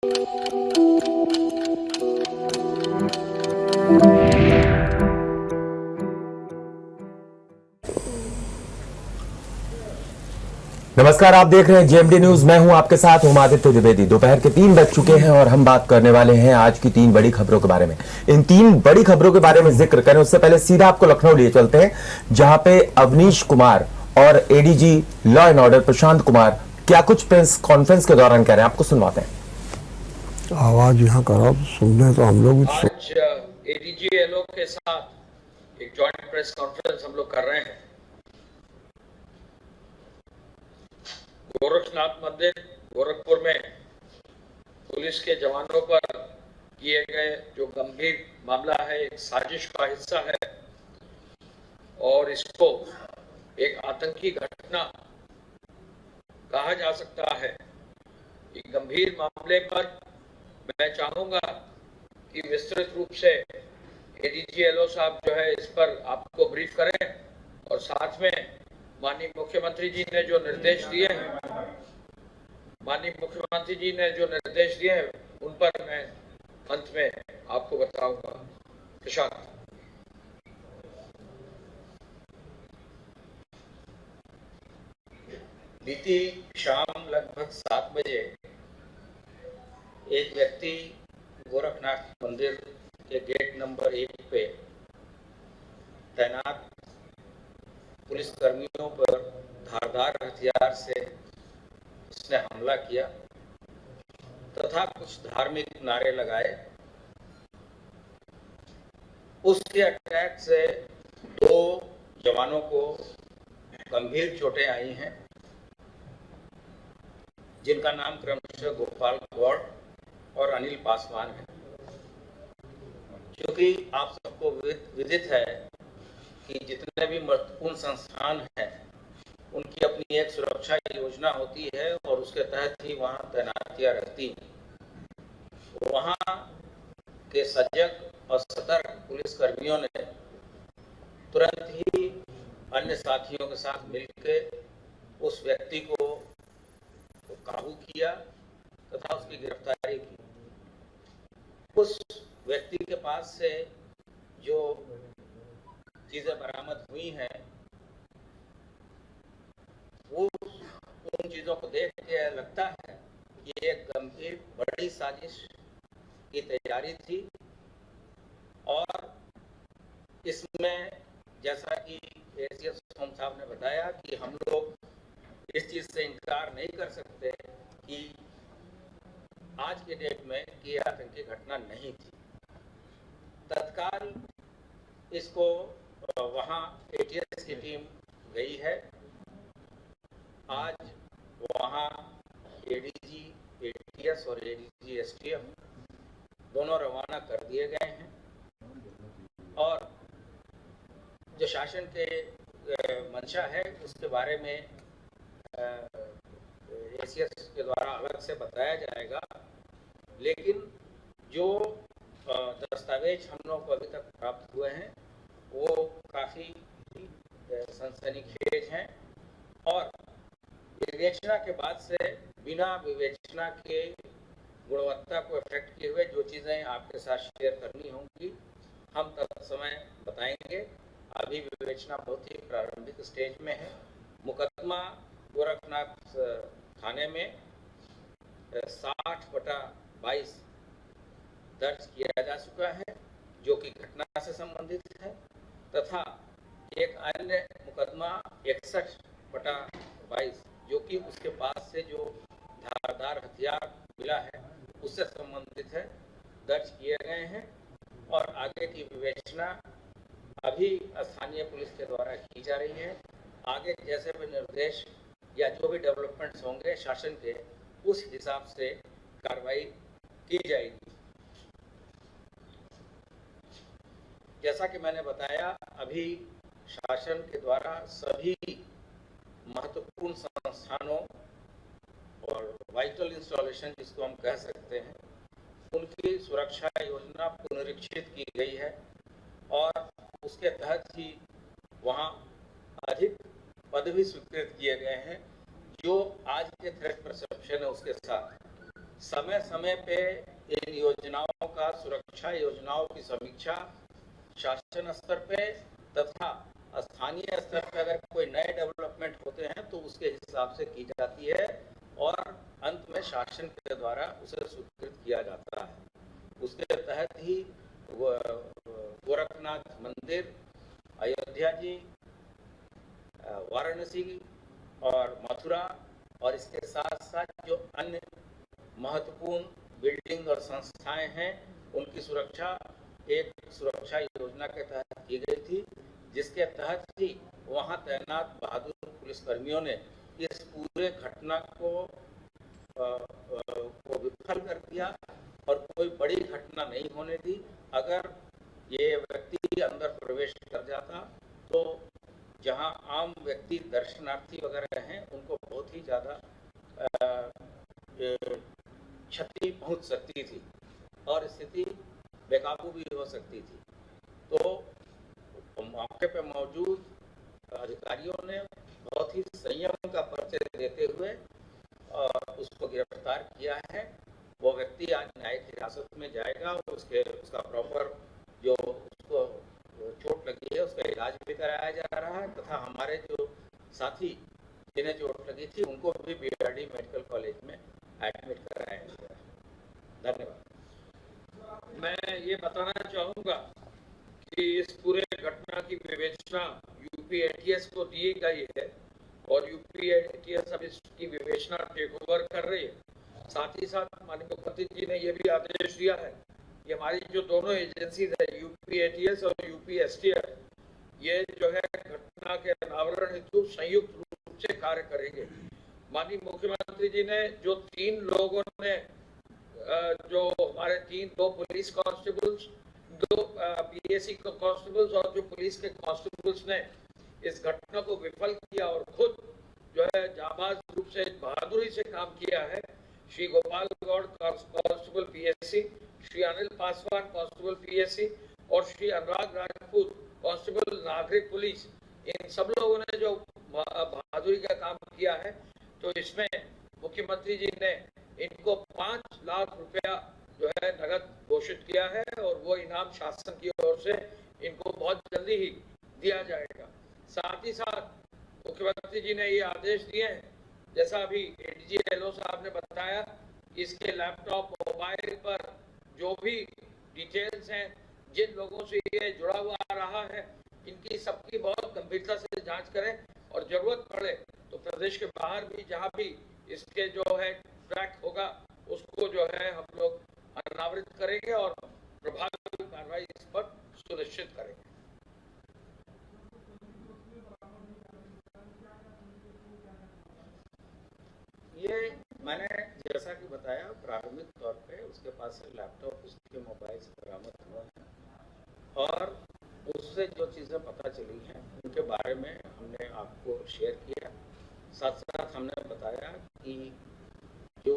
नमस्कार, आप देख रहे हैं जेएमडी न्यूज। मैं हूं आपके साथ आदित्य द्विवेदी। दोपहर के 3 बज चुके हैं और हम बात करने वाले हैं आज की 3 बड़ी खबरों के बारे में। इन 3 बड़ी खबरों के बारे में जिक्र करें उससे पहले सीधा आपको लखनऊ लिए चलते हैं, जहां पे अवनीश कुमार और ADG law and order Prashant Kumar क्या कुछ प्रेस कॉन्फ्रेंस के दौरान कह रहे हैं, आपको सुनवाते हैं। आवाज यहाँ करो, सुनने तो हम लोग आज एडीजी एलओ के साथ एक जॉइंट प्रेस कॉन्फ्रेंस हम लोग कर रहे हैं। गोरखनाथ मंदिर गोरखपुर में पुलिस के जवानों पर किए गए जो गंभीर मामला है, एक साजिश का हिस्सा है और इसको एक आतंकी घटना कहा जा सकता है। इस गंभीर मामले पर मैं चाहूंगा कि विस्तृत रूप से एडीजी एलओ साहब जो है इस पर आपको ब्रीफ करें और साथ में माननीय मुख्यमंत्री जी ने जो निर्देश दिए हैं उन पर मैं अंत में आपको बताऊंगा। प्रशांत। बीती शाम लगभग 7 बजे एक व्यक्ति गोरखनाथ मंदिर के गेट नंबर 1 पे तैनात पुलिस कर्मियों पर धारदार हथियार से उसने हमला किया तथा कुछ धार्मिक नारे लगाए। उसके अटैक से 2 जवानों को गंभीर चोटें आई हैं, जिनका नाम क्रमशः गोपाल गौड़ और अनिल पासवान है। क्योंकि आप सबको विदित है कि जितने भी महत्वपूर्ण संस्थान हैं उनकी अपनी एक सुरक्षा योजना होती है और उसके तहत ही वहां तैनातियां रहती हैं। वहां के सजग और सतर्क पुलिस कर्मियों ने तुरंत ही अन्य साथियों के साथ मिलकर उस व्यक्ति को काबू किया तथा उसकी गिरफ्तारी की। उस व्यक्ति के पास से जो चीजें बरामद हुई हैं वो उन चीजों को देख के लगता है कि एक गंभीर बड़ी साजिश की तैयारी थी और इसमें जैसा कि एसीएस सोम साहब ने बताया कि हम लोग इस चीज से इनकार नहीं कर सकते कि आज के डेट में ये आतंकी घटना नहीं थी। तत्काल इसको वहां एटीएस की टीम गई है। आज वहां एडीजी एटीएस और एडीजी एसटीएफ दोनों रवाना कर दिए गए हैं और जो शासन के मंशा है उसके बारे में एसीएस के द्वारा अलग से बताया जाएगा। लेकिन जो दस्तावेज हम लोग को अभी तक प्राप्त हुए हैं वो काफ़ी सनसनीखेज हैं और विवेचना के बाद से बिना विवेचना के गुणवत्ता को इफेक्ट किए हुए जो चीज़ें आपके साथ शेयर करनी होंगी हम तत्समय बताएंगे। अभी विवेचना बहुत ही प्रारंभिक स्टेज में है। मुकदमा गोरखनाथ थाने में 60/22 दर्ज किया जा चुका है जो कि घटना से संबंधित है तथा एक अन्य मुकदमा 61/22 जो कि उसके पास से जो धारदार हथियार मिला है उससे संबंधित है, दर्ज किए गए हैं और आगे की विवेचना अभी स्थानीय पुलिस के द्वारा की जा रही है। आगे जैसे भी निर्देश या जो भी डेवलपमेंट्स होंगे शासन के, उस हिसाब से कार्रवाई की जाएगी। जैसा कि मैंने बताया, अभी शासन के द्वारा सभी महत्वपूर्ण संस्थानों और वाइटल इंस्टॉलेशन जिसको हम कह सकते हैं उनकी सुरक्षा योजना पुनरीक्षित की गई है और उसके तहत ही वहां अधिक पद भी स्वीकृत किए गए हैं जो आज के थ्रेट परसेप्शन है उसके साथ। समय समय पे इन योजनाओं का, सुरक्षा योजनाओं की समीक्षा शासन स्तर पे तथा स्थानीय स्तर पर अगर कोई नए डेवलपमेंट होते हैं तो उसके हिसाब से की जाती है और अंत में शासन के द्वारा उसे स्वीकृत किया जाता है। उसके तहत ही गोरखनाथ मंदिर, अयोध्या जी, वाराणसी और मथुरा और इसके साथ साथ जो अन्य महत्वपूर्ण बिल्डिंग और संस्थाएं हैं उनकी सुरक्षा एक सुरक्षा योजना के तहत की गई थी, जिसके तहत ही वहां तैनात बहादुर पुलिसकर्मियों ने इस पूरे घटना को विफल कर दिया और कोई बड़ी घटना नहीं होने दी। अगर ये व्यक्ति अंदर प्रवेश कर जाता तो जहां आम व्यक्ति दर्शनार्थी वगैरह हैं उनको बहुत ही ज़्यादा क्षति पहुंच सकती थी और स्थिति बेकाबू भी हो सकती थी। तो मौके पर मौजूद अधिकारियों ने बहुत ही संयम का परिचय देते हुए उसको गिरफ्तार किया है। वो व्यक्ति आज न्यायिक हिरासत में जाएगा और उसका प्रॉपर जो उसको चोट लगी है उसका इलाज भी कराया जा रहा है तथा हमारे जो साथी जिन्हें चोट लगी थी उनको भी बीआरडी मेडिकल कॉलेज में एडमिट कराया गया है। धन्यवाद। मैं ये बताना चाहूँगा कि इस पूरे घटना की विवेचना यूपी एटीएस को दी गई है और यूपी एटीएस अब इसकी विवेचना टेक ओवर कर रही है। साथ ही साथ माननीय मुख्यमंत्री जी ने यह भी आदेश दिया है कि हमारी जो दोनों एजेंसीज है यूपी एटीएस और यूपी एसटीएफ, ये जो है घटना के अनावरण हेतु संयुक्त रूप से कार्य करेंगे। माननीय मुख्यमंत्री जी ने जो 3 लोगों ने जो हमारे 2 पुलिस कांस्टेबल्स, 2 पीएसी कांस्टेबल्स और जो पुलिस के कांस्टेबल्स ने इस घटना को विफल किया और खुद जो है जाबाज रूप से बहादुरी से काम किया है, Shri Gopal Gaur constable PSC, Shri Anil Paswan constable PSC और श्री अनुराग राजपूत कांस्टेबल नागरिक पुलिस, इन सब लोगों ने जो बहादुरी का काम किया है, तो इसमें मुख्यमंत्री जी ने इनको 5 लाख रुपया जो है नगद घोषित किया है और वो इनाम शासन की ओर से इनको बहुत जल्दी ही दिया जाएगा। साथ ही साथ मुख्यमंत्री जी ने ये आदेश दिए हैं, जैसा अभी एडीजी एलओ साहब ने बताया, इसके लैपटॉप, मोबाइल पर जो भी डिटेल्स हैं, जिन लोगों से ये जुड़ा हुआ रहा है, इनकी सबकी बहुत गंभीरता से जांच करें और जरूरत पड़े तो प्रदेश के बाहर भी जहां भी इसके जो है ट्रैक होगा उसको जो है हम लोग अनावृत करेंगे और प्रभावी कार्रवाई इस पर सुनिश्चित करेंगे। ये मैंने जैसा कि बताया प्रारंभिक तौर पे उसके पास से लैपटॉप, उसके मोबाइल से बरामद हुआ है और उससे जो चीज़ें पता चली हैं उनके बारे में हमने आपको शेयर किया। साथ साथ हमने बताया कि जो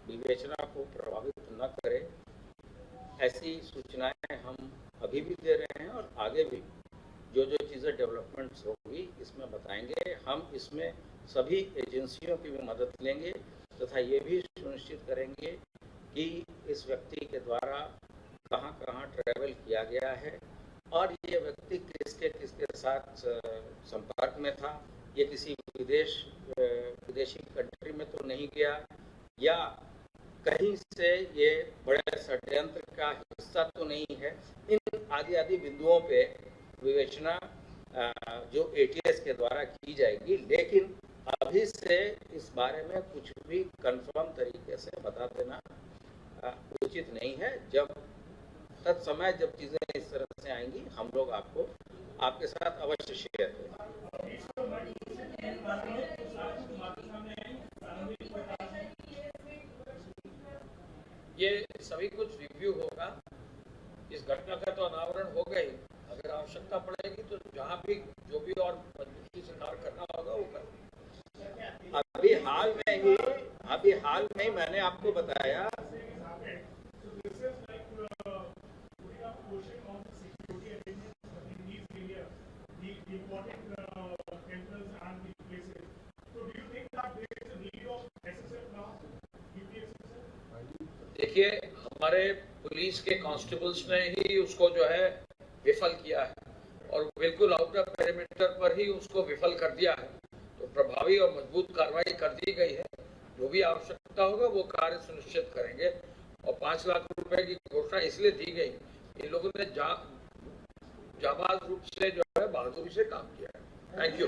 विवेचना को प्रभावित न करे ऐसी सूचनाएं हम अभी भी दे रहे हैं और आगे भी जो जो चीज़ें डेवलपमेंट्स होगी इसमें बताएंगे। हम इसमें सभी एजेंसियों की भी मदद लेंगे तथा ये भी सुनिश्चित करेंगे कि इस व्यक्ति के द्वारा कहां कहां ट्रैवल किया गया है और ये व्यक्ति किसके साथ संपर्क में था, ये किसी विदेशी कंट्री में तो नहीं गया या कहीं से ये बड़े षड्यंत्र का हिस्सा तो नहीं है। इन आदि बिंदुओं पे विवेचना जो एटीएस के द्वारा की जाएगी, लेकिन अभी से इस बारे में कुछ भी कंफर्म तरीके से बता देना उचित नहीं है। जब तत्समय जब चीजें इस तरह से आएंगी हम लोग आपके साथ अवश्य शेयर करेंगे। ये सभी कुछ रिव्यू होगा। इस घटना का तो अनावरण हो गई, अगर आवश्यकता पड़ेगी तो जहाँ भी जो भी और मजबूती से कार्य करना होगा वो करेंगे। अभी हाल में ही मैंने आपको बताया देखिए, हमारे पुलिस के कांस्टेबल्स ने ही उसको जो है विफल किया है और बिल्कुल आउटर पेरिमीटर पर ही उसको विफल कर दिया है। तो प्रभावी और मजबूत कार्रवाई कर दी गई है। जो भी आवश्यकता होगा वो कार्य सुनिश्चित करेंगे। और 5 लाख रुपए की घोषणा इसलिए दी गई, इन लोगों ने जाबाज रूप से जो है बहादुरी से काम किया है। Thank you.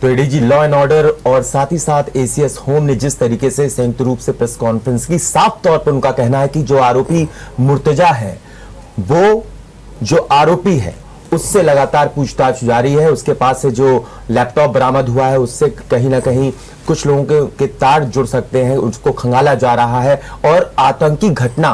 तो एडीजी लॉ एंड ऑर्डर और साथ ही साथ एसीएस होम ने जिस तरीके से संयुक्त रूप से प्रेस कॉन्फ्रेंस की, साफ तौर पर उनका कहना है कि जो आरोपी मुर्तजा है, वो जो आरोपी है उससे लगातार पूछताछ जारी है। उसके पास से जो लैपटॉप बरामद हुआ है उससे कहीं ना कहीं कुछ लोगों के तार जुड़ सकते हैं, उसको खंगाला जा रहा है और आतंकी घटना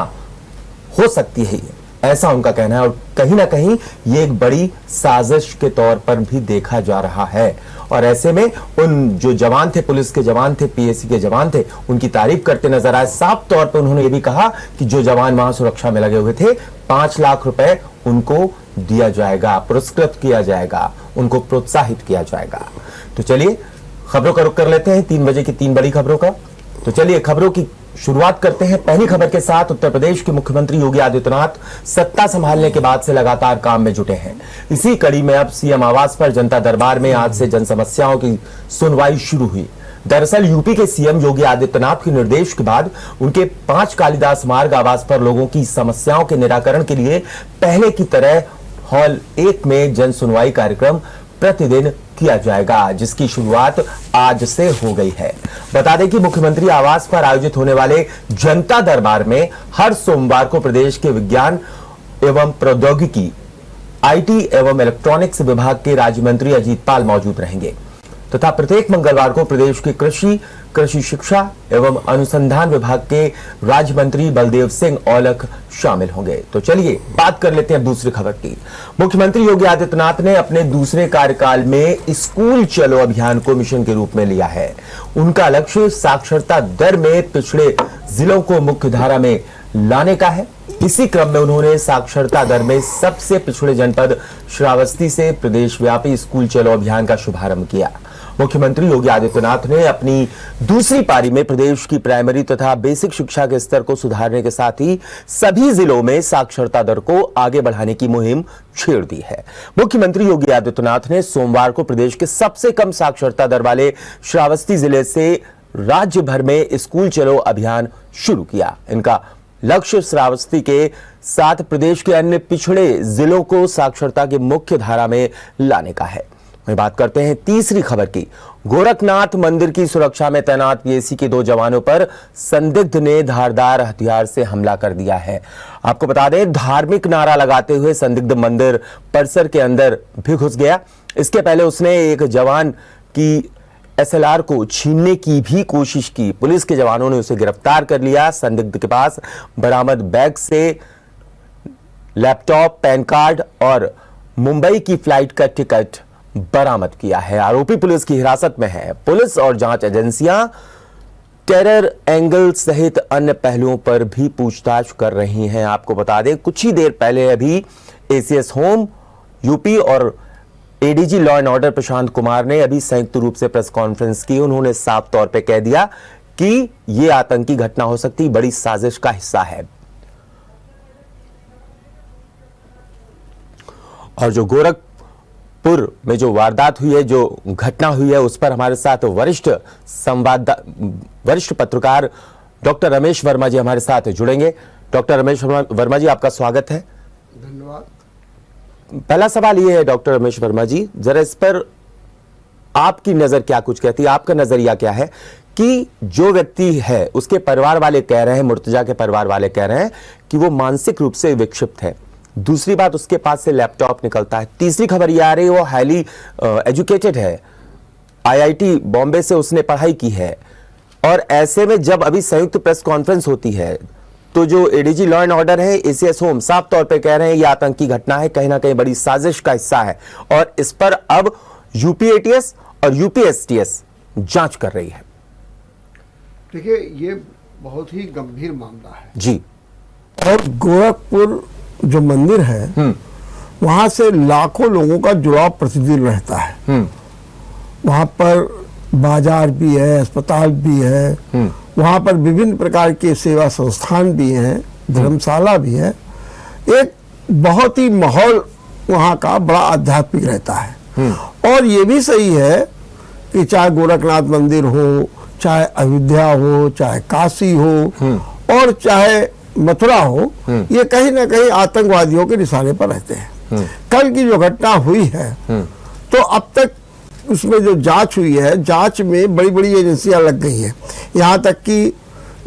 हो सकती है, ऐसा उनका कहना है। और कहीं ना कहीं ये एक बड़ी साजिश के तौर पर भी देखा जा रहा है। और ऐसे में उन जो जवान थे, पुलिस के जवान थे, पीएसी के जवान थे, उनकी तारीफ करते नजर आए। साफ तौर पर उन्होंने ये भी कहा कि जो जवान वहां सुरक्षा में लगे हुए थे, 5 लाख रुपए उनको दिया जाएगा, पुरस्कृत किया जाएगा, उनको प्रोत्साहित किया जाएगा। तो चलिए खबरों का रुख कर लेते हैं 3 बजे की 3 बड़ी खबरों का। तो चलिए खबरों की शुरुआत करते हैं पहली खबर के साथ। उत्तर प्रदेश के मुख्यमंत्री योगी आदित्यनाथ सत्ता संभालने के बाद से लगातार काम में जुटे हैं। इसी कड़ी में अब सीएम आवास पर जनता दरबार में आज से जन समस्याओं की सुनवाई शुरू हुई। दरअसल यूपी के सीएम योगी आदित्यनाथ के निर्देश के बाद उनके 5 कालिदास मार्ग आवास पर लोगों की समस्याओं के निराकरण के लिए पहले की तरह हॉल 1 में जन सुनवाई कार्यक्रम प्रतिदिन किया जाएगा, जिसकी शुरुआत आज से हो गई है। बता दें कि मुख्यमंत्री आवास पर आयोजित होने वाले जनता दरबार में हर सोमवार को प्रदेश के विज्ञान एवं प्रौद्योगिकी, आईटी एवं इलेक्ट्रॉनिक्स विभाग के राज्य मंत्री अजीत पाल मौजूद रहेंगे तथा प्रत्येक मंगलवार को प्रदेश के कृषि शिक्षा एवं अनुसंधान विभाग के राज्य मंत्री बलदेव सिंह औलख शामिल होंगे। तो चलिए बात कर लेते हैं दूसरी खबर की। मुख्यमंत्री योगी आदित्यनाथ ने अपने दूसरे कार्यकाल में स्कूल चलो अभियान को मिशन के रूप में लिया है। उनका लक्ष्य साक्षरता दर में पिछड़े जिलों को मुख्य धारा में लाने का है। इसी क्रम में उन्होंने साक्षरता दर में सबसे पिछड़े जनपद श्रावस्ती से प्रदेशव्यापी स्कूल चलो अभियान का शुभारंभ किया। मुख्यमंत्री योगी आदित्यनाथ ने अपनी दूसरी पारी में प्रदेश की प्राइमरी तथा बेसिक शिक्षा के स्तर को सुधारने के साथ ही सभी जिलों में साक्षरता दर को आगे बढ़ाने की मुहिम छेड़ दी है। मुख्यमंत्री योगी आदित्यनाथ ने सोमवार को प्रदेश के सबसे कम साक्षरता दर वाले श्रावस्ती जिले से राज्य भर में स्कूल चलो अभियान शुरू किया। इनका लक्ष्य श्रावस्ती के साथ प्रदेश के अन्य पिछड़े जिलों को साक्षरता की मुख्य धारा में लाने का है। वहीं बात करते हैं तीसरी खबर की। गोरखनाथ मंदिर की सुरक्षा में तैनात पीएसी के 2 जवानों पर संदिग्ध ने धारदार हथियार से हमला कर दिया है। आपको बता दें, धार्मिक नारा लगाते हुए संदिग्ध मंदिर परिसर के अंदर भी घुस गया। इसके पहले उसने एक जवान की एसएलआर को छीनने की भी कोशिश की। पुलिस के जवानों ने उसे गिरफ्तार कर लिया। संदिग्ध के पास बरामद बैग से लैपटॉप, पैन कार्ड और मुंबई की फ्लाइट का टिकट बरामद किया है। आरोपी पुलिस की हिरासत में है। पुलिस और जांच एजेंसियां टेरर एंगल सहित अन्य पहलुओं पर भी पूछताछ कर रही हैं। आपको बता दें, कुछ ही देर पहले अभी एसीएस होम यूपी और ADG law and order Prashant Kumar ने अभी संयुक्त रूप से प्रेस कॉन्फ्रेंस की। उन्होंने साफ तौर पे कह दिया कि यह आतंकी घटना हो सकती बड़ी साजिश का हिस्सा है। और जो गोरखपुर में जो वारदात हुई है, जो घटना हुई है, उस पर हमारे साथ वरिष्ठ पत्रकार डॉक्टर रमेश वर्मा जी हमारे साथ जुड़ेंगे। डॉक्टर रमेश वर्मा जी, आपका स्वागत है। धन्यवाद। पहला सवाल यह है डॉक्टर रमेश वर्मा जी, जरा इस पर आपकी नजर क्या कुछ कहती है, आपका नजरिया क्या है कि जो व्यक्ति है उसके परिवार वाले कह रहे हैं, मुर्तजा के परिवार वाले कह रहे हैं कि वो मानसिक रूप से विक्षिप्त है। दूसरी बात, उसके पास से लैपटॉप निकलता है। तीसरी खबर यह आ रही है वो हाईली एजुकेटेड है, आईआईटी बॉम्बे से उसने पढ़ाई की है। और ऐसे में जब अभी संयुक्त प्रेस कॉन्फ्रेंस होती है तो जो एडीजी लॉ एंड ऑर्डर है, एसीएस होम साफ तौर पे कह रहे हैं यह आतंकी घटना है, कहीं ना कहीं बड़ी साजिश का हिस्सा है और इस पर अब यूपीएटीएस और यूपीएसटीएस जांच कर रही है। देखिए, ये बहुत ही गंभीर मामला है जी। और गोरखपुर जो मंदिर है वहां से लाखों लोगों का जुड़ाव प्रतिदिन रहता है। वहां पर बाजार भी है, अस्पताल भी है, वहां पर विभिन्न प्रकार के सेवा संस्थान भी हैं, धर्मशाला भी है। एक बहुत ही माहौल वहां का बड़ा आध्यात्मिक रहता है। और ये भी सही है कि चाहे गोरखनाथ मंदिर हो, चाहे अयोध्या हो, चाहे काशी हो और चाहे मथुरा हो, ये कहीं ना कहीं आतंकवादियों के निशाने पर रहते हैं। कल की जो घटना हुई है तो अब तक उसमें जो जांच हुई है, जांच में बड़ी बड़ी एजेंसियां लग गई हैं। यहाँ तक कि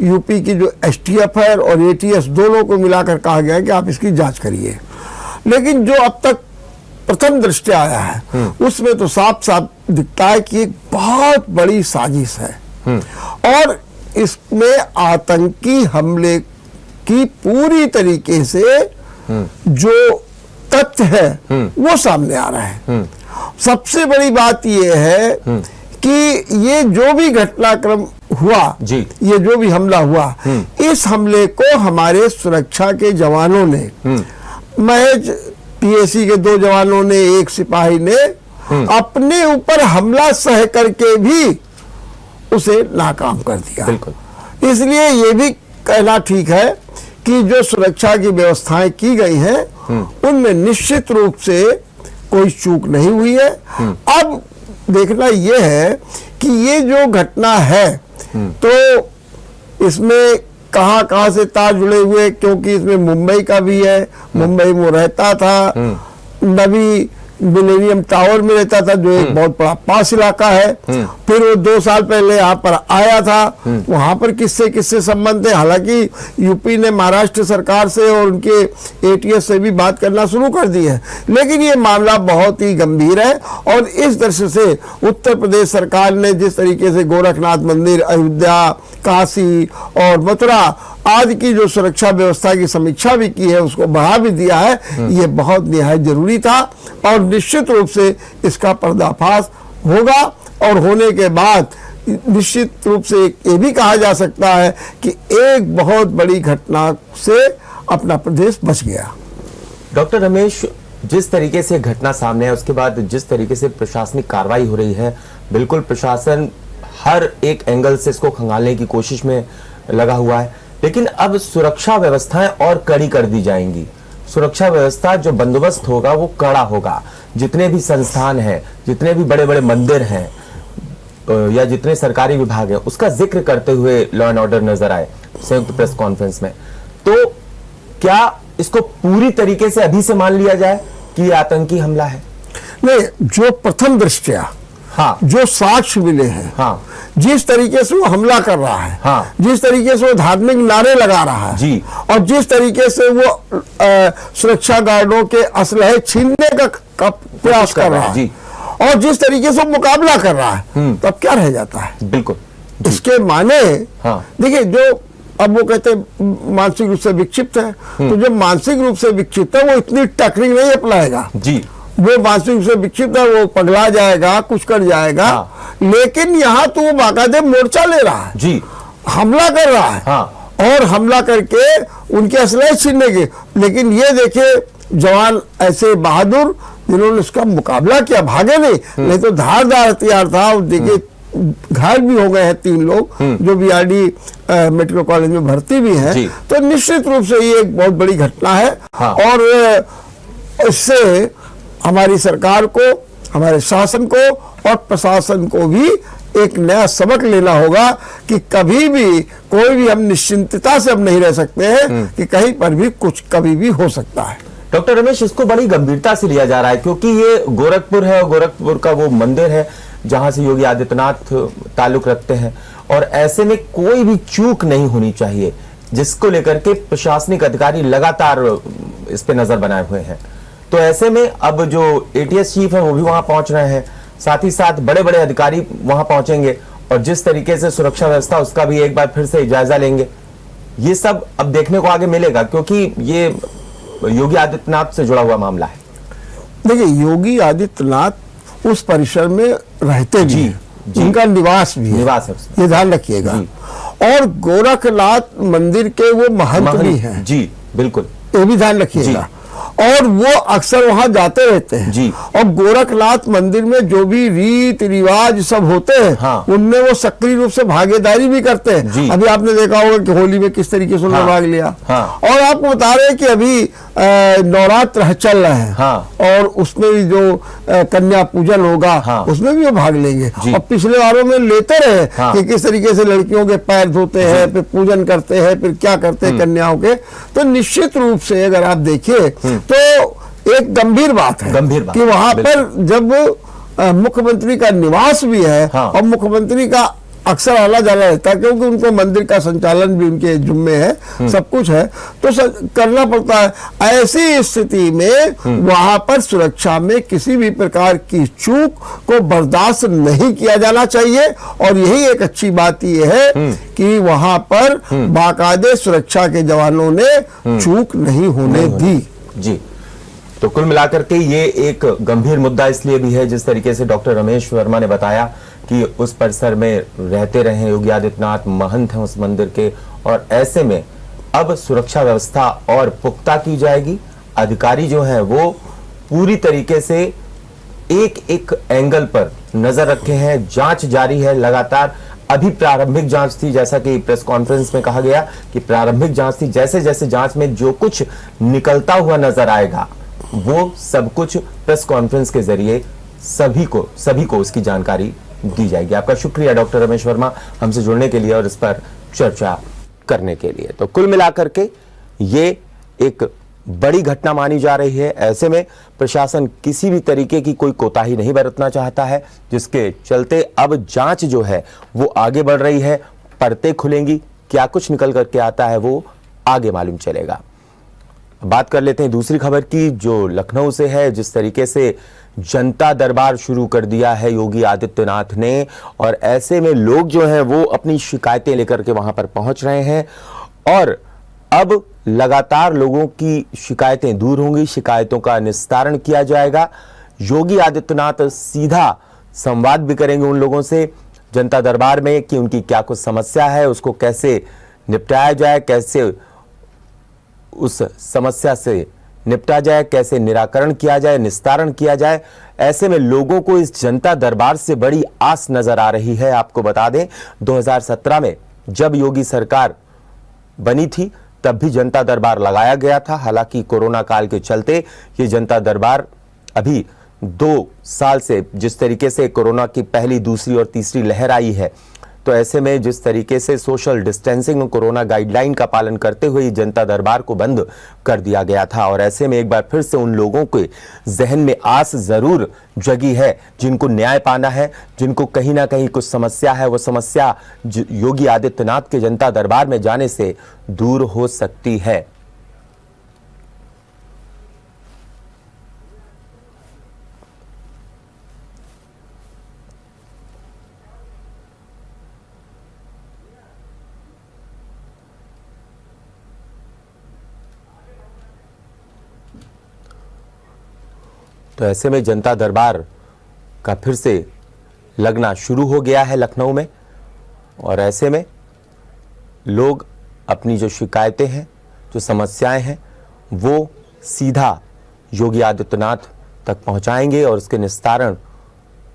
यूपी की जो एसटीएफ है और एटीएस दोनों को मिलाकर कहा गया है कि आप इसकी जांच करिए। लेकिन जो अब तक प्रथम दृष्टि आया है उसमें तो साफ साफ दिखता है कि एक बहुत बड़ी साजिश है और इसमें आतंकी हमले की पूरी तरीके से जो तथ्य है वो सामने आ रहा है। सबसे बड़ी बात यह है कि ये जो भी घटनाक्रम हुआ जी, ये जो भी हमला हुआ, इस हमले को हमारे सुरक्षा के जवानों ने, महज पीएसी के 2 जवानों ने, 1 सिपाही ने अपने ऊपर हमला सह करके भी उसे नाकाम कर दिया। बिल्कुल। इसलिए ये भी कहना ठीक है कि जो सुरक्षा की व्यवस्थाएं की गई हैं उनमें निश्चित रूप से कोई चूक नहीं हुई है। अब देखना यह है कि ये जो घटना है तो इसमें कहां से तार जुड़े हुए, क्योंकि इसमें मुंबई का भी है, मुंबई में रहता था, नवी मिलेनियम टावर में रहता था जो एक बहुत बड़ा पास इलाका है। फिर वो 2 साल पहले यहाँ पर आया था, वहां पर किससे किससे संबंध है। हालांकि यूपी ने महाराष्ट्र सरकार से और उनके एटीएस से भी बात करना शुरू कर दी है, लेकिन ये मामला बहुत ही गंभीर है। और इस दृष्टि से उत्तर प्रदेश सरकार ने जिस तरीके से गोरखनाथ मंदिर, अयोध्या, काशी और मथुरा आदि की जो सुरक्षा व्यवस्था की समीक्षा भी की है, उसको बढ़ा भी दिया है, ये बहुत निहायत जरूरी था। और निश्चित रूप से इसका पर्दाफाश होगा और होने के बाद निश्चित रूप से ये भी कहा जा सकता है कि एक बहुत बड़ी घटना से अपना प्रदेश बच गया। डॉक्टर रमेश, जिस तरीके से घटना सामने है उसके बाद जिस तरीके से प्रशासनिक कार्रवाई हो रही है, बिल्कुल प्रशासन हर एक एंगल से इसको खंगालने की कोशिश में लगा हुआ है, लेकिन अब सुरक्षा व्यवस्थाएं और कड़ी कर दी जाएंगी। सुरक्षा व्यवस्था जो बंदोबस्त होगा वो कड़ा होगा। जितने भी संस्थान हैं, जितने भी बड़े बड़े मंदिर हैं या जितने सरकारी विभाग हैं, उसका जिक्र करते हुए लॉ एंड ऑर्डर नजर आए संयुक्त प्रेस कॉन्फ्रेंस में। तो क्या इसको पूरी तरीके से अभी से मान लिया जाए कि ये आतंकी हमला है? नहीं, जो प्रथम दृष्टया जो साक्ष्य मिले हैं, जिस तरीके से वो हमला कर रहा है, जिस तरीके से वो धार्मिक नारे लगा रहा है जी, और जिस तरीके से वो सुरक्षा गार्डों के असलहे छीनने का प्रयास कर रहा है जी, और जिस तरीके से मुकाबला कर रहा है, तो अब क्या रह जाता है? बिल्कुल इसके माने देखिए, जो अब वो कहते हैं मानसिक रूप से विक्षिप्त है, तो जो मानसिक रूप से विक्षिप्त है वो इतनी टेक्निक नहीं अपनाएगा जी। वो मानसिक रूप से विक्षिप्त है, वो पगला जाएगा, कुछ कर जाएगा, लेकिन यहाँ तो वो बाकायदे मोर्चा ले रहा है जी, हमला कर रहा है और हमला करके उनके असलहे छीनने के। लेकिन ये देखिए जवान ऐसे बहादुर जिन्होंने उसका मुकाबला किया, भागे नहीं तो धारदार हथियार था। देखिए घायल भी हो गए हैं 3 लोग जो बीआरडी मेडिकल कॉलेज में भर्ती भी हैं। तो निश्चित रूप से ये एक बहुत बड़ी घटना है और इससे हमारी सरकार को, हमारे शासन को और प्रशासन को भी एक नया सबक लेना होगा कि कभी भी कोई भी हम निश्चिंतता से अब नहीं रह सकते हैं कि कहीं पर भी कुछ कभी भी हो सकता है। डॉक्टर रमेश, इसको बड़ी गंभीरता से लिया जा रहा है क्योंकि ये गोरखपुर है और गोरखपुर का वो मंदिर है जहां से योगी आदित्यनाथ ताल्लुक रखते हैं, और ऐसे में कोई भी चूक नहीं होनी चाहिए, जिसको लेकर के प्रशासनिक अधिकारी लगातार इस पे नजर बनाए हुए हैं। तो ऐसे में अब जो एटीएस चीफ है वो भी वहां पहुंच रहे हैं, साथ ही साथ बड़े बड़े अधिकारी वहां पहुंचेंगे और जिस तरीके से सुरक्षा व्यवस्था उसका भी एक बार फिर से जायजा लेंगे। ये सब अब देखने को आगे मिलेगा क्योंकि ये योगी आदित्यनाथ से जुड़ा हुआ मामला है। देखिए, योगी आदित्यनाथ उस परिसर में रहते भी हैं, उनका निवास भी है, ये ध्यान रखिएगा। और गोरखनाथ मंदिर के वो महंत भी हैं जी, बिल्कुल, ये भी ध्यान रखिएगा। और वो अक्सर वहां जाते रहते हैं जी। और गोरखनाथ मंदिर में जो भी रीति रिवाज सब होते हैं, हाँ। उनमें वो सक्रिय रूप से भागीदारी भी करते जी। हैं। अभी आपने देखा होगा कि होली में किस तरीके से उन्होंने भाग लिया। हाँ। और आपको बता रहे हैं कि अभी नवरात्र चल रहे हैं, हाँ। और उसमें भी जो कन्या पूजन होगा, हाँ। उसमें भी वो भाग लेंगे। जी। और पिछले वारों में लेते रहे हाँ। कि किस तरीके से लड़कियों के पैर धोते हैं, फिर पूजन करते हैं, फिर क्या करते हैं कन्याओं के। तो निश्चित रूप से अगर आप देखिए तो एक गंभीर बात है कि वहां पर जब मुख्यमंत्री का निवास भी है, हाँ। और मुख्यमंत्री का अक्सर आना जाना रहता है, क्योंकि उनको मंदिर का संचालन भी उनके जिम्मे है, सब कुछ है, तो करना पड़ता है। ऐसी स्थिति में वहां पर सुरक्षा में किसी भी प्रकार की चूक को बर्दाश्त नहीं किया जाना चाहिए। और यही एक अच्छी बात यह है कि वहां पर बाकायदे सुरक्षा के जवानों ने चूक नहीं होने दी। जी, तो कुल मिलाकर के ये एक गंभीर मुद्दा इसलिए भी है, जिस तरीके से डॉक्टर रमेश वर्मा ने बताया कि उस परिसर में रहते रहे योगी आदित्यनाथ, महंत हैं उस मंदिर के, और ऐसे में अब सुरक्षा व्यवस्था और पुख्ता की जाएगी। अधिकारी जो हैं वो पूरी तरीके से एक एक एंगल पर नजर रखे हैं, जांच जारी है लगातार। अभी प्रारंभिक जांच थी, जैसा कि प्रेस कॉन्फ्रेंस में कहा गया कि प्रारंभिक जांच थी। जैसे जैसे जांच में जो कुछ निकलता हुआ नजर आएगा वो सब कुछ प्रेस कॉन्फ्रेंस के जरिए सभी को उसकी जानकारी दी जाएगी। आपका शुक्रिया डॉक्टर रमेश वर्मा हमसे जुड़ने के लिए और इस पर चर्चा करने के लिए। तो कुल मिलाकर के ये एक बड़ी घटना मानी जा रही है। ऐसे में प्रशासन किसी भी तरीके की कोई कोताही नहीं बरतना चाहता है, जिसके चलते अब जांच जो है वो आगे बढ़ रही है। परतें खुलेंगी, क्या कुछ निकल करके आता है वो आगे मालूम चलेगा। बात कर लेते हैं दूसरी खबर की, जो लखनऊ से है। जिस तरीके से जनता दरबार शुरू कर दिया है योगी आदित्यनाथ ने, और ऐसे में लोग जो हैं वो अपनी शिकायतें लेकर के वहां पर पहुंच रहे हैं, और अब लगातार लोगों की शिकायतें दूर होंगी, शिकायतों का निस्तारण किया जाएगा। योगी आदित्यनाथ सीधा संवाद भी करेंगे उन लोगों से जनता दरबार में कि उनकी क्या कुछ समस्या है, उसको कैसे निपटाया जाए, कैसे उस समस्या से निपटा जाए, कैसे निराकरण किया जाए, निस्तारण किया जाए। ऐसे में लोगों को इस जनता दरबार से बड़ी आस नजर आ रही है। आपको बता दें 2017 में जब योगी सरकार बनी थी तब भी जनता दरबार लगाया गया था। हालांकि कोरोना काल के चलते ये जनता दरबार अभी 2 साल से जिस तरीके से कोरोना की पहली, दूसरी और तीसरी लहर आई है, तो ऐसे में जिस तरीके से सोशल डिस्टेंसिंग और कोरोना गाइडलाइन का पालन करते हुए जनता दरबार को बंद कर दिया गया था। और ऐसे में एक बार फिर से उन लोगों के जहन में आस जरूर जगी है जिनको न्याय पाना है, जिनको कहीं ना कहीं कुछ समस्या है, वो समस्या योगी आदित्यनाथ के जनता दरबार में जाने से दूर हो सकती है। तो ऐसे में जनता दरबार का फिर से लगना शुरू हो गया है लखनऊ में, और ऐसे में लोग अपनी जो शिकायतें हैं, जो समस्याएं हैं, वो सीधा योगी आदित्यनाथ तक पहुंचाएंगे, और उसके निस्तारण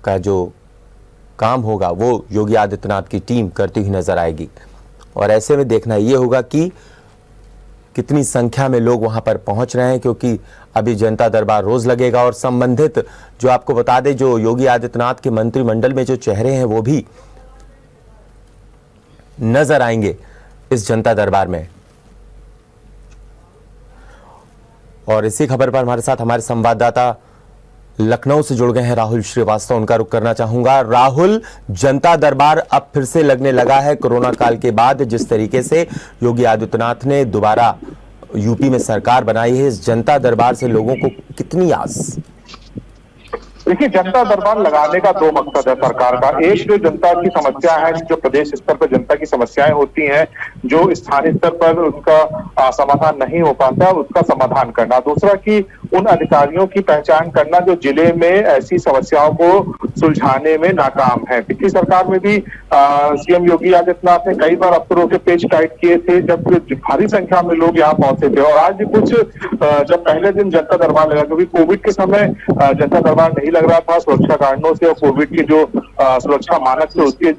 का जो काम होगा वो योगी आदित्यनाथ की टीम करती हुई नजर आएगी। और ऐसे में देखना ये होगा कि कितनी संख्या में लोग वहां पर पहुंच रहे हैं, क्योंकि अभी जनता दरबार रोज लगेगा। और संबंधित जो आपको बता दें, जो योगी आदित्यनाथ के मंत्रिमंडल में जो चेहरे हैं वो भी नजर आएंगे इस जनता दरबार में। और इसी खबर पर हमारे साथ हमारे संवाददाता लखनऊ से जुड़ गए हैं राहुल श्रीवास्तव, उनका रुख करना चाहूंगा। राहुल, जनता दरबार अब फिर से लगने लगा है कोरोना काल के बाद। जिस तरीके से योगी आदित्यनाथ ने दोबारा यूपी में सरकार बनाई है, इस जनता दरबार से लोगों को कितनी आस? देखिए, जनता दरबार लगाने का 2 मकसद है सरकार का। एक, जो जनता की समस्या है, जो प्रदेश स्तर पर जनता की समस्याएं होती हैं, जो स्थानीय स्तर पर उसका समाधान नहीं हो पाता, उसका समाधान करना। दूसरा कि उन अधिकारियों की पहचान करना जो जिले में ऐसी समस्याओं को सुलझाने में नाकाम है। पिछली सरकार में भी सीएम योगी आदित्यनाथ ने कई बार अफसरों के पेच टाइट किए थे जब भारी संख्या में लोग यहाँ पहुंचे थे। और आज भी कुछ जब पहले दिन जनता दरबार लगा, क्योंकि कोविड के समय जनता दरबार नहीं लग रहा था सुरक्षा कारणों से, और कोविड के जो सुरक्षा मानक थे उसके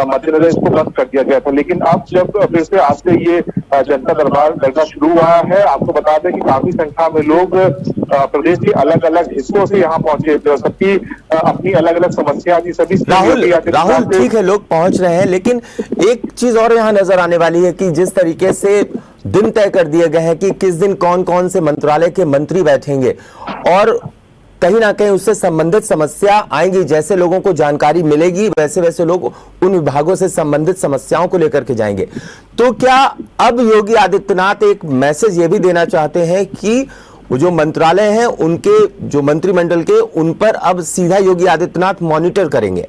मद्देनजर इसको बंद कर दिया गया था। लेकिन अब जब फिर से आज से ये जनता दरबार लगना शुरू हुआ है, आपको बता दें कि काफी संख्या में लोग प्रदेश के अलग अलग हिस्सों से यहाँ पहुंचे थे। सबकी अपनी अलग अलग समस्या थी। सभी राहुल ठीक है, लोग पहुंच रहे हैं, लेकिन एक चीज और यहाँ नजर आने वाली है कि जिस तरीके से दिन तय कर दिए गए हैं कि किस दिन कौन कौन से मंत्रालय के मंत्री बैठेंगे और कहीं ना कहीं उससे संबंधित समस्या आएंगी, जैसे लोगों को जानकारी मिलेगी वैसे वैसे लोग उन विभागों से संबंधित समस्याओं को लेकर के जाएंगे। तो क्या अब योगी आदित्यनाथ एक मैसेज ये भी देना चाहते हैं कि वो जो मंत्रालय हैं उनके जो मंत्रिमंडल के उन पर अब सीधा योगी आदित्यनाथ मॉनिटर करेंगे?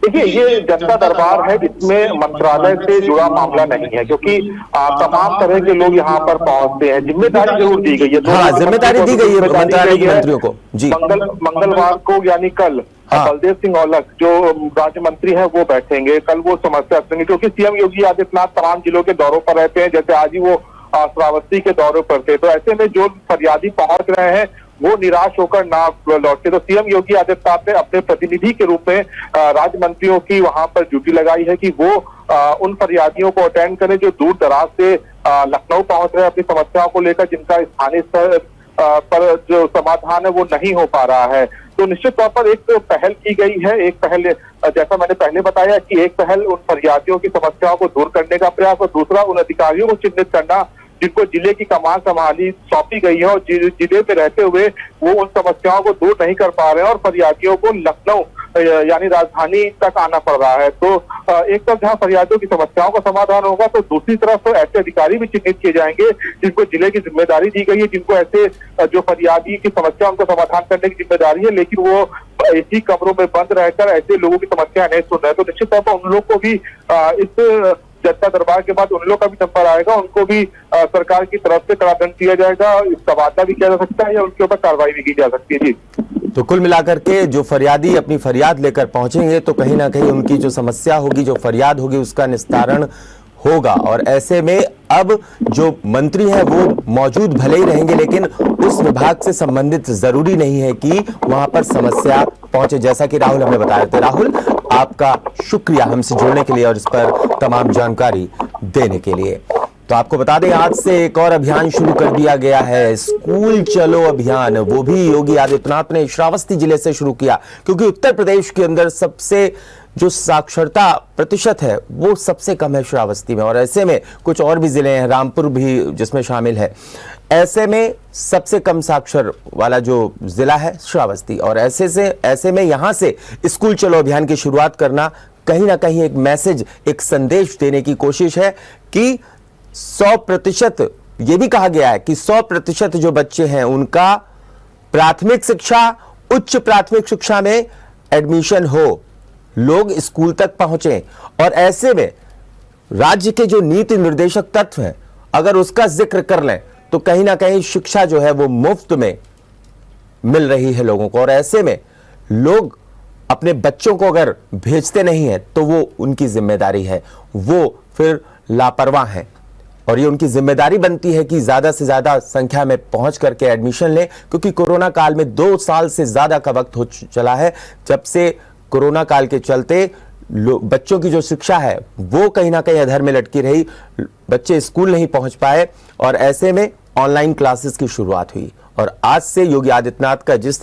देखिए, ये जनता दरबार है, इसमें मंत्रालय से जुड़ा मामला नहीं है, क्योंकि तमाम तरह के लोग यहाँ पर पहुंचते हैं। जिम्मेदारी जरूर दी गई है, जिम्मेदारी दी गई है मंत्रालय के मंत्रियों को। जी, मंगलवार को यानी कल बलदेव सिंह औलख जो राज्य मंत्री हैं वो बैठेंगे। कल वो समस्या सुनेंगे, क्योंकि सीएम योगी आदित्यनाथ तमाम जिलों के दौरों पर रहते हैं। जैसे आज ही वो श्रावस्ती के दौरे पर थे, तो ऐसे में जो फरियादी पहुंच रहे हैं वो निराश होकर ना लौटे। तो सीएम योगी आदित्यनाथ ने अपने प्रतिनिधि के रूप में राज्य मंत्रियों की वहां पर ड्यूटी लगाई है कि वो उन फरियादियों को अटेंड करें जो दूर दराज से लखनऊ पहुंच रहे हैं अपनी समस्याओं को लेकर, जिनका स्थानीय स्तर पर जो समाधान है वो नहीं हो पा रहा है। तो निश्चित तौर पर एक पहल की गई है। एक पहल, जैसा मैंने पहले बताया कि एक पहल उन फरियादियों की समस्याओं को दूर करने का प्रयास, और दूसरा उन अधिकारियों को चिन्हित करना जिनको जिले की कमान संभाली सौंपी गई है और जिले में रहते हुए वो उन समस्याओं को दूर नहीं कर पा रहे हैं और फरियादियों को लखनऊ यानी राजधानी तक आना पड़ रहा है। तो एक तरफ जहां फरियादियों की समस्याओं का समाधान होगा, तो दूसरी तरफ तो ऐसे अधिकारी भी चिन्हित किए जाएंगे जिनको जिले की जिम्मेदारी दी गई है, जिनको ऐसे जो फरियादी की समस्या उनका समाधान करने की जिम्मेदारी है, लेकिन वो ऐसी कमरों में बंद रहकर ऐसे लोगों की समस्या नहीं सुन रहे। तो निश्चित तौर पर उन लोग को भी इस जनता दरबार के बाद उन लोग का भी नंबर आएगा, उनको भी सरकार की तरफ से कड़ा दंड दिया जाएगा, इसका वादा भी किया जा सकता है या उनके ऊपर कार्रवाई भी की जा सकती है। जी, तो कुल मिलाकर के जो फरियादी अपनी फरियाद लेकर पहुंचेंगे तो कहीं ना कहीं उनकी जो समस्या होगी, जो फरियाद होगी, उसका निस्तारण होगा। और ऐसे में अब जो मंत्री हैं वो मौजूद भले ही रहेंगे, लेकिन उस विभाग से संबंधित जरूरी नहीं है कि वहां पर समस्या पहुंचे, जैसा कि राहुल हमें बता रहे थे। राहुल, आपका शुक्रिया हमसे जुड़ने के लिए और इस पर तमाम जानकारी देने के लिए। तो आपको बता दें, आज से एक और अभियान शुरू कर दिया गया है, स्कूल चलो अभियान। वो भी योगी आदित्यनाथ ने श्रावस्ती जिले से शुरू किया, क्योंकि उत्तर प्रदेश के अंदर सबसे जो साक्षरता प्रतिशत है वो सबसे कम है श्रावस्ती में, और ऐसे में कुछ और भी जिले हैं, रामपुर भी जिसमें शामिल है। ऐसे में सबसे कम साक्षर वाला जो जिला है श्रावस्ती, और ऐसे में यहां से स्कूल चलो अभियान की शुरुआत करना कहीं ना कहीं एक मैसेज, एक संदेश देने की कोशिश है कि 100%, ये भी कहा गया है कि 100% जो बच्चे हैं उनका प्राथमिक शिक्षा, उच्च प्राथमिक शिक्षा में एडमिशन हो, लोग स्कूल तक पहुंचे। और ऐसे में राज्य के जो नीति निर्देशक तत्व हैं, अगर उसका जिक्र कर लें तो कहीं ना कहीं शिक्षा जो है वो मुफ्त में मिल रही है लोगों को, और ऐसे में लोग अपने बच्चों को अगर भेजते नहीं हैं तो वो उनकी जिम्मेदारी है, वो फिर लापरवाह हैं। और ये उनकी जिम्मेदारी बनती है कि ज्यादा से ज्यादा संख्या में पहुंच करके एडमिशन लें, क्योंकि कोरोना काल में 2 साल से ज्यादा का वक्त हो चला है जब से कोरोना काल के चलते बच्चों की जो शिक्षा है वो कहीं ना कहीं अधर में लटकी रही, बच्चे स्कूल नहीं पहुंच पाए, और ऐसे में ऑनलाइन क्लासेस की शुरुआत हुई। और आज से योगी आदित्यनाथ का जिस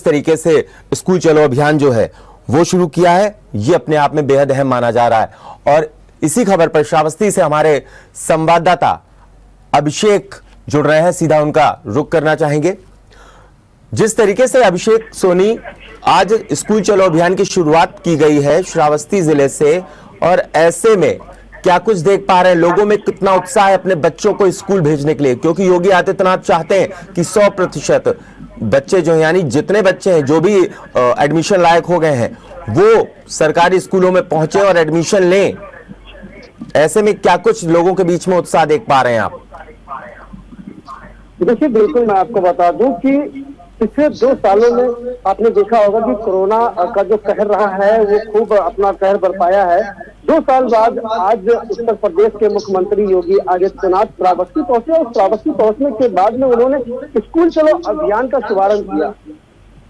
तरीके से स्कूल चलो अभियान जो है वो शुरू किया है, ये अपने आप में बेहद अहम माना जा रहा है। और इसी खबर पर श्रावस्ती से हमारे संवाददाता अभिषेक जुड़ रहे हैं, सीधा उनका रुख करना चाहेंगे। जिस तरीके से अभिषेक सोनी, आज स्कूल चलो अभियान की शुरुआत की गई है श्रावस्ती जिले से, और ऐसे में क्या कुछ देख पा रहे हैं, लोगों में कितना उत्साह है अपने बच्चों को स्कूल भेजने के लिए, क्योंकि योगी आदित्यनाथ चाहते हैं कि 100% बच्चे जो, यानी जितने बच्चे हैं जो भी एडमिशन लायक हो गए हैं वो सरकारी स्कूलों में पहुंचे और एडमिशन लें। ऐसे में क्या कुछ लोगों के बीच में उत्साह देख पा रहे हैं आप? देखिए, बिल्कुल मैं आपको बता दूं कि पिछले 2 सालों में आपने देखा होगा कि कोरोना का जो कहर रहा है वो खूब अपना कहर बरपाया है। 2 साल बाद आज उत्तर प्रदेश के मुख्यमंत्री योगी आदित्यनाथ श्रावस्ती पहुंचे और श्रावस्ती पहुंचने के बाद में उन्होंने स्कूल चलो अभियान का शुभारंभ किया।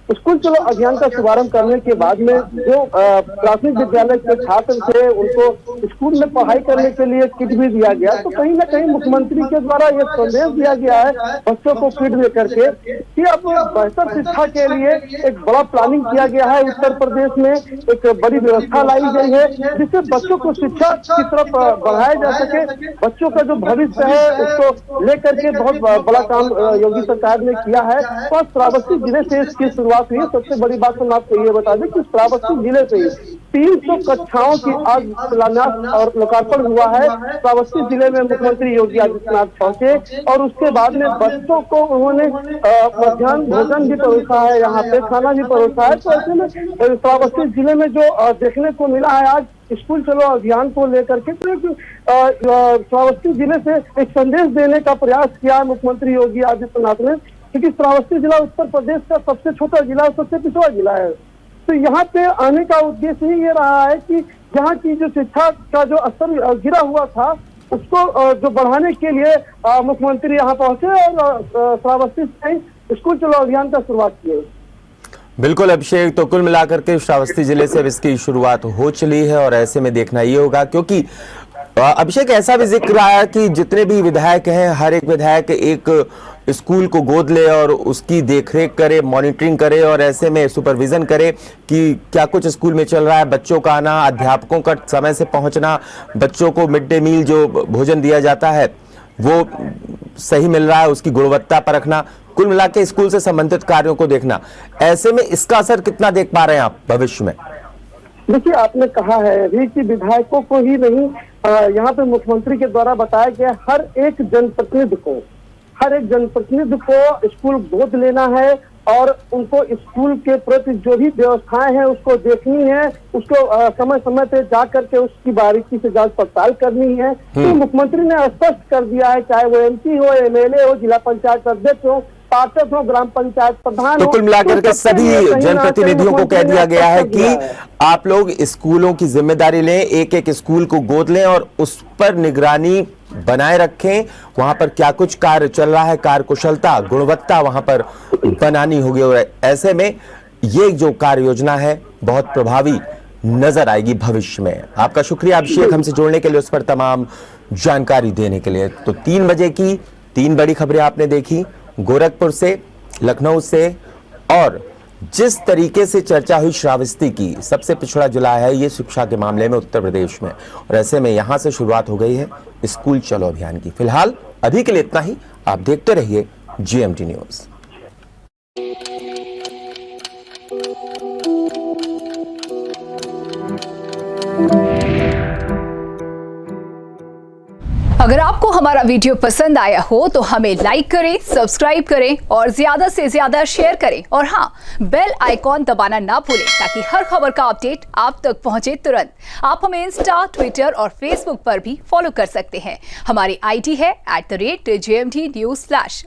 स्कूल चलो अभियान का शुभारंभ करने के बाद में जो प्राथमिक विद्यालय के छात्र थे उनको स्कूल में पढ़ाई करने के लिए किट भी दिया गया। तो कहीं ना कहीं मुख्यमंत्री के द्वारा ये संदेश दिया गया है बच्चों को किट दे करके कि अब बेहतर शिक्षा के लिए एक बड़ा प्लानिंग किया गया है। उत्तर प्रदेश में एक बड़ी व्यवस्था लाई गई है जिससे बच्चों को शिक्षा की तरफ बढ़ाया जा सके। बच्चों का जो भविष्य है उसको लेकर के बहुत बड़ा काम योगी सरकार ने किया है। और श्रावस्ती जिले से इसकी शुरुआत हुई। सबसे बड़ी बात हम आपको ये बता दें कि श्रावस्ती जिले से 300 कक्षाओं की आज शिलान्यास और लोकार्पण हुआ है। श्रावस्ती जिले में मुख्यमंत्री योगी आदित्यनाथ पहुंचे और उसके बाद में बच्चों को उन्होंने मध्याह्न भोजन भी परोसा है, यहाँ पे खाना भी परोसा है। तो ऐसे में श्रावस्ती जिले में जो देखने को मिला है आज स्कूल चलो अभियान को लेकर के, तो श्रावस्ती जिले से एक संदेश देने का प्रयास किया मुख्यमंत्री योगी आदित्यनाथ ने, क्योंकि श्रावस्ती जिला उत्तर प्रदेश का सबसे छोटा जिला और सबसे पिछड़ा जिला है। तो यहाँ पे आने का उद्देश्य ही ये रहा है कि यहाँ की जो शिक्षा का जो स्तर गिरा हुआ था उसको जो बढ़ाने के लिए मुख्यमंत्री यहाँ पहुंचे और श्रावस्ती से स्कूल चलो अभियान का शुरुआत की। बिल्कुल अभिषेक, तो कुल मिलाकर के श्रावस्ती जिले से अब इसकी शुरुआत हो चली है और ऐसे में देखना ये होगा, क्योंकि अभिषेक ऐसा भी जिक्र आया कि जितने भी विधायक हैं हर एक विधायक एक स्कूल को गोद ले और उसकी देखरेख करे, मॉनिटरिंग करे और ऐसे में सुपरविजन करे कि क्या कुछ स्कूल में चल रहा है, बच्चों का आना, अध्यापकों का समय से पहुंचना, बच्चों को मिड डे मील जो भोजन दिया जाता है वो सही मिल रहा है, उसकी गुणवत्ता परखना, कुल मिला के स्कूल से संबंधित कार्यों को देखना। ऐसे में इसका असर कितना देख पा रहे हैं आप भविष्य में? देखिए, आपने कहा है अभी कि विधायकों को ही नहीं, यहाँ पे मुख्यमंत्री के द्वारा बताया गया हर एक जनप्रतिनिधि को स्कूल गोद लेना है और उनको स्कूल के प्रति जो भी व्यवस्थाएं हैं उसको देखनी है, उसको समय समय पे जा करके उसकी बारीकी से जांच पड़ताल करनी है। तो मुख्यमंत्री ने स्पष्ट कर दिया है, चाहे वो MP हो, MLA हो, जिला पंचायत अध्यक्ष हो, पार्षद हो, ग्राम पंचायत प्रधान तो कुल मिलाकर के सभी जनप्रतिनिधियों को कह दिया गया है कि आप लोग स्कूलों की जिम्मेदारी लें, एक एक स्कूल को गोद लें और उस पर निगरानी बनाए रखें। वहां पर क्या कुछ कार्य चल रहा है, कार्यकुशलता, गुणवत्ता वहां पर बनानी होगी और ऐसे में ये जो कार्य योजना है बहुत प्रभावी नजर आएगी भविष्य में। आपका शुक्रिया अभिषेक हमसे जोड़ने के लिए, उस पर तमाम जानकारी देने के लिए। तो 3 बजे की 3 बड़ी खबरें आपने देखी, गोरखपुर से, लखनऊ से, और जिस तरीके से चर्चा हुई श्रावस्ती की, सबसे पिछड़ा जिला है ये शिक्षा के मामले में उत्तर प्रदेश में, और ऐसे में यहां से शुरुआत हो गई है स्कूल चलो अभियान की। फिलहाल अभी के लिए इतना ही। आप देखते रहिए GMT न्यूज। अगर आपको हमारा वीडियो पसंद आया हो तो हमें लाइक करें, सब्सक्राइब करें और ज्यादा से ज्यादा शेयर करें, और हाँ, बेल आइकॉन दबाना ना भूलें ताकि हर खबर का अपडेट आप तक पहुंचे तुरंत। आप हमें इंस्टा, ट्विटर और फेसबुक पर भी फॉलो कर सकते हैं। हमारी ID है @GMT News/।